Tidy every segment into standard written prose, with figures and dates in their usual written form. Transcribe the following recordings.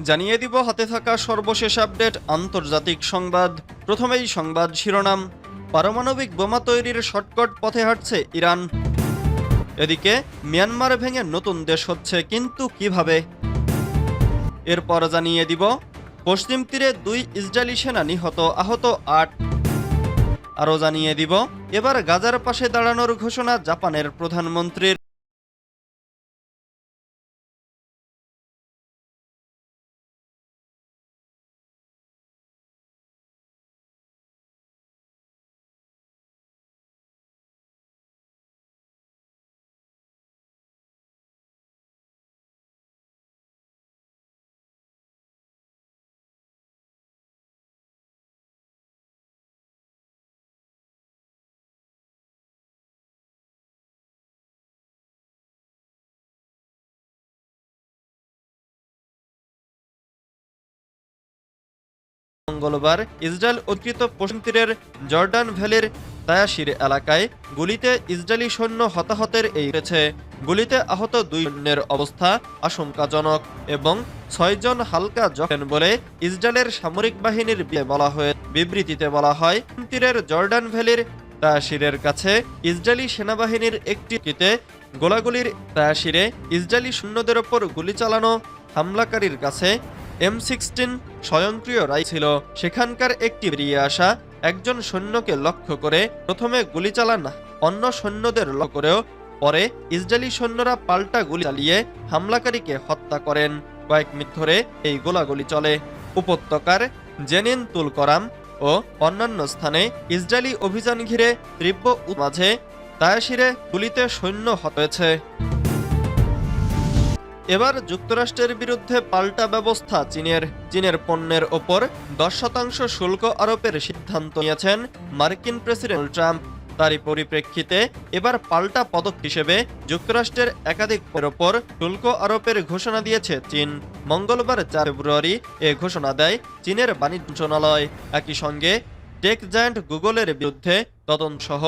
জানিয়ে দিব হাতে থাকা সর্বশেষ আপডেট আন্তর্জাতিক সংবাদ। প্রথমেই সংবাদ শিরোনাম। পারমাণবিক বোমা তৈরির শর্টকাট পথে হাঁটছে ইরান। এদিকে মিয়ানমার ভেঙে নতুন দেশ হচ্ছে, কিন্তু কিভাবে? এরপর জানিয়ে দিব পশ্চিম তীরে 2 ইসরায়েলি সেনা নিহত, আহত 8। আরও জানিয়ে দিব এবার গাজার পাশে দাঁড়ানোর ঘোষণা জাপানের প্রধানমন্ত্রীর। মঙ্গলবার ইসরায়েল অধিকৃত পশ্চিম তীরের জর্ডান ভ্যালির তায়াশির এলাকায় গুলিতে ইসরায়েলি সৈন্য হতাহতের এই হয়েছে। গুলিতে আহত 2 সৈন্যের অবস্থা আশঙ্কাজনক এবং 6 জন হালকা জখম বলে ইসরায়েলের সামরিক বাহিনীর বিবৃতিতে বলা হয়। তীরের জর্ডান ভ্যালির তায়াশিরের কাছে ইসরায়েলি সেনাবাহিনীর একটিতে গোলাগুলির তায়াশিরে ইসরায়েলি সৈন্যদের ওপর গুলি চালানো হামলাকারীর কাছে M16 স্বয়ংক্রিয় রাইফেল ছিল। সেখানকার একটি বেরিয়ে আসা একজন সৈন্যকে লক্ষ্য করে প্রথমে গুলি চালান, অন্য সৈন্যদের লক্ষ্য করেও পরে ইসরায়েলি সৈন্যরা পাল্টা গুলি চালিয়ে হামলাকারীকে হত্যা করেন। কয়েক মিনিট ধরে এই গোলাগুলি চলে। উপত্যকার জেনিন তুল করাম ও অন্যান্য স্থানে ইসরায়েলি অভিযান ঘিরে তীব্র মাঝে তায়াশিরে গুলিতে সৈন্য হয়েছে। এবার যুক্তরাষ্ট্রের বিরুদ্ধে পাল্টা ব্যবস্থা চীনের পণ্যের ওপর 10% শুল্ক আরোপের সিদ্ধান্ত নিয়েছেন মার্কিন প্রেসিডেন্ট ট্রাম্প। তারই পরিপ্রেক্ষিতে এবার পাল্টা পদক্ষেপ হিসেবে যুক্তরাষ্ট্রের একাধিক পণ্যের ওপর শুল্ক আরোপের ঘোষণা দিয়েছে চীন। মঙ্গলবার 4 ফেব্রুয়ারি এ ঘোষণা দেয় চীনের বাণিজ্য মন্ত্রণালয়। একই সঙ্গে টেক জায়ান্ট গুগলের বিরুদ্ধে তদন্ত সহ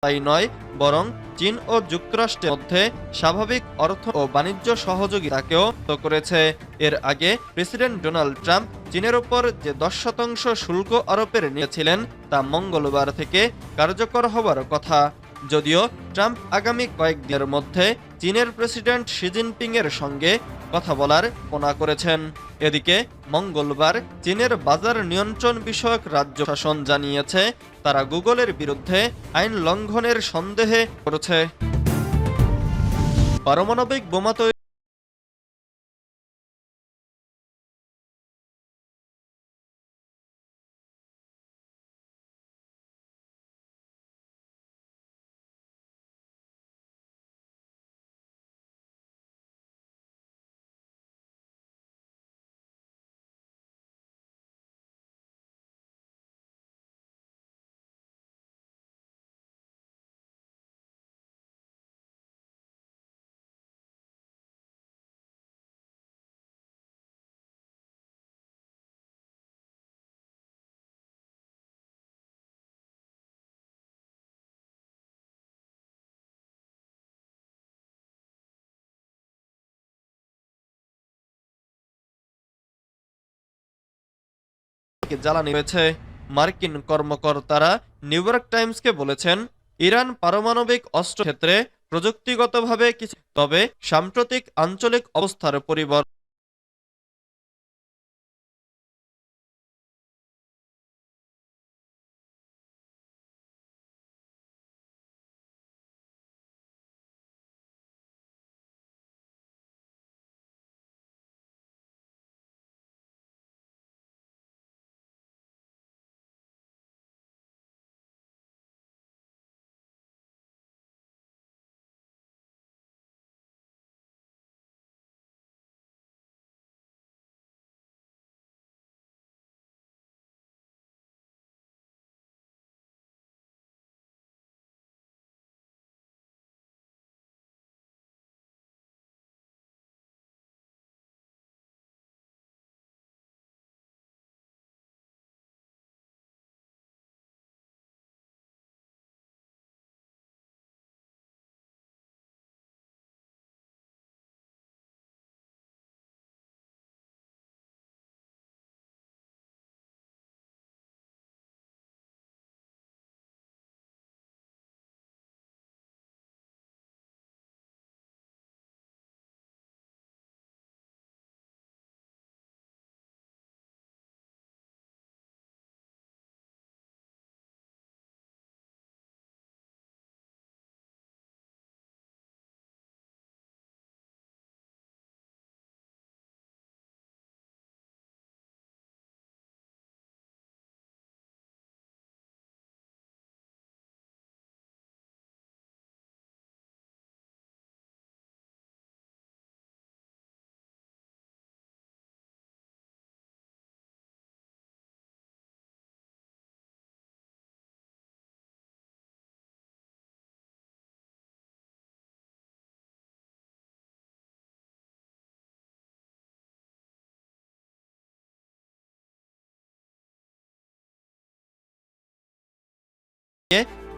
তাই নয়, বরং চীন ও যুক্তরাষ্ট্রের মধ্যে স্বাভাবিক অর্থ ও বাণিজ্য সহযোগিতাকেও করেছে। এর আগে প্রেসিডেন্ট ডোনাল্ড ট্রাম্প চীনের ওপর যে 10% শুল্ক আরোপের নিয়েছিলেন তা মঙ্গলবার থেকে কার্যকর হবার কথা। যদিও ট্রাম্প আগামী কয়েকদিনের মধ্যে চীনের প্রেসিডেন্ট শি জিনপিং এর সঙ্গে কথা বলার পরিকল্পনা করেছেন। এদিকে মঙ্গলবার চীনের বাজার নিয়ন্ত্রণ বিষয়ক রাজ্য শাসন জানিয়েছে তারা গুগলের বিরুদ্ধে আইন লঙ্ঘনের সন্দেহে করেছে। পারমাণবিক বোমা তৈরি জ্বালানি রয়েছে। মার্কিন কর্মকর্তারা নিউ ইয়র্ক টাইমসকে বলেছেন, ইরান পারমাণবিক অস্ত্র ক্ষেত্রে প্রযুক্তিগতভাবে কিছু, তবে সাম্প্রতিক আঞ্চলিক অবস্থার পরিবর্তন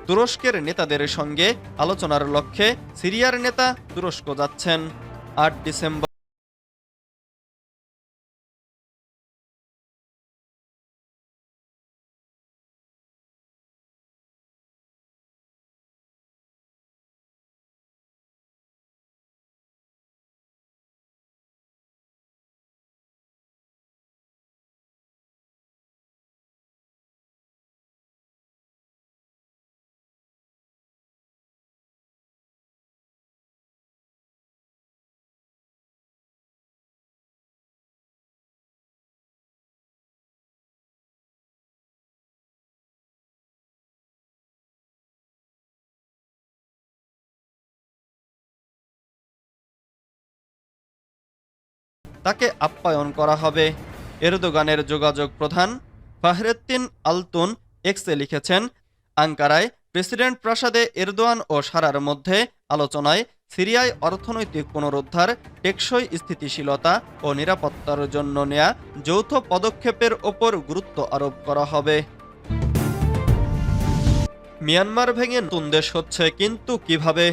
তুরস্কের নেতাদের সঙ্গে আলোচনার লক্ষ্যে সিরিয়ার নেতা তুরস্ক যাচ্ছেন। ৮ ডিসেম্বর তাকে আপ্যায়ন করা হবে। এরদোগানের যোগাযোগ প্রধান ফাহরেদ্দিন আলতুন এক্সে লিখেছেন, আঙ্কারায় প্রেসিডেন্ট প্রাসাদে এরদোয়ান ও সারার মধ্যে আলোচনায় সিরিয়ায় অর্থনৈতিক পুনরুদ্ধার, টেকসই স্থিতিশীলতা ও নিরাপত্তার জন্য নেয়া যৌথ পদক্ষেপের ওপর গুরুত্ব আরোপ করা হবে। মিয়ানমার ভেঙে নতুন দেশ হচ্ছে, কিন্তু কিভাবে?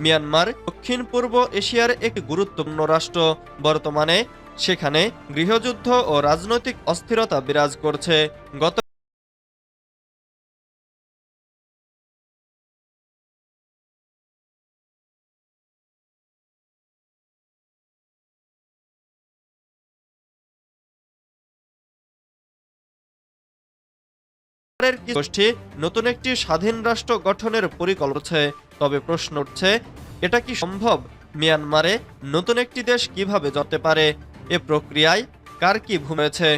মিয়ানমার দক্ষিণ পূর্ব এশিয়ার একটি গুরুত্বপূর্ণ রাষ্ট্র। বর্তমানে সেখানে গৃহযুদ্ধ ও রাজনৈতিক অস্থিরতা বিরাজ করছে। গত গোষ্ঠী নতুন একটি স্বাধীন রাষ্ট্র গঠনের পরিকল্পনা করছে। তবে প্রশ্ন উঠছে, এটা কি সম্ভব? মিয়ানমারে নতুন একটি দেশ কিভাবে যেতে পারে? এ প্রক্রিয়ায় কার কি ভূমিকা?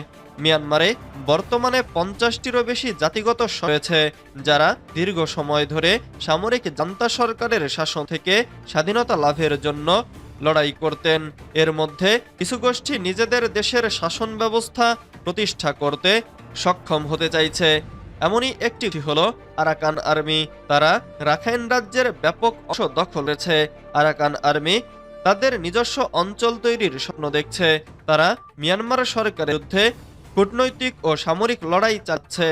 মিয়ানমারে বর্তমানে 50টিরও বেশি জাতিগত রয়েছে, যারা দীর্ঘ সময় ধরে সামরিক জান্তা সরকারের শাসন থেকে স্বাধীনতা লাভের জন্য লড়াই করতেন। এর মধ্যে কিছু গোষ্ঠী নিজেদের দেশের শাসন ব্যবস্থা প্রতিষ্ঠা করতে সক্ষম হতে চাইছে। এমনই একটি হলো আরাকান আর্মি। তারা রাখাইন রাজ্যের ব্যাপক অংশ দখল করেছে। আরাকান আর্মি তাদের নিজস্ব অঞ্চল তৈরির স্বপ্ন দেখছে। তারা মিয়ানমার সরকারের বিরুদ্ধে কূটনৈতিক ও সামরিক লড়াই চাচ্ছে।